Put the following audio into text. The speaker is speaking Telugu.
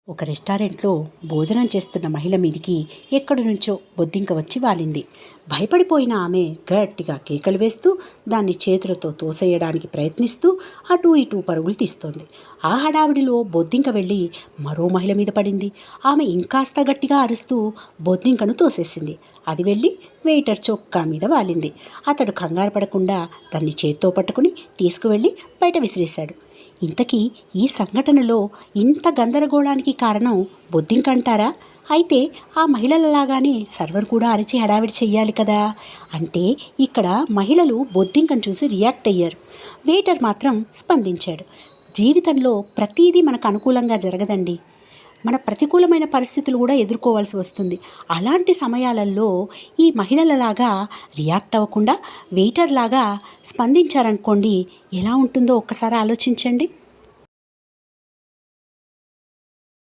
ఒక రెస్టారెంట్లో భోజనం చేస్తున్న మహిళ మీదికి ఎక్కడి నుంచో బొద్దింక వచ్చి వాలింది. భయపడిపోయిన ఆమె గట్టిగా కేకలు వేస్తూ దాన్ని చేతులతో తోసేయడానికి ప్రయత్నిస్తూ అటూ ఇటూ పరుగులు తీస్తోంది. ఆ హడావిడిలో బొద్దింక వెళ్ళి మరో మహిళ మీద పడింది. ఆమె ఇంకాస్త గట్టిగా అరుస్తూ బొద్దింకను తోసేసింది. అది వెళ్ళి వెయిటర్ చొక్కా మీద వాలింది. అతడు కంగారు పడకుండా దాన్ని చేత్తో పట్టుకుని తీసుకువెళ్ళి బయట విసిరేశాడు. ఇంతకీ ఈ సంఘటనలో ఇంత గందరగోళానికి కారణం బొద్దింకంటారా? అయితే ఆ మహిళలలాగానే సర్వర్ కూడా అరిచి హడావిడి చెయ్యాలి కదా. అంటే ఇక్కడ మహిళలు బొద్దింకను చూసి రియాక్ట్ అయ్యారు. వెయిటర్ మాత్రం స్పందించాడు. జీవితంలో ప్రతీదీ మనకు అనుకూలంగా జరగదండి. మన ప్రతికూలమైన పరిస్థితులు కూడా ఎదుర్కోవాల్సి వస్తుంది. అలాంటి సమయాలలో ఈ మహిళలలాగా రియాక్ట్ అవ్వకుండా వెయిటర్ లాగా స్పందించారనుకోండి, ఎలా ఉంటుందో ఒక్కసారి ఆలోచించండి.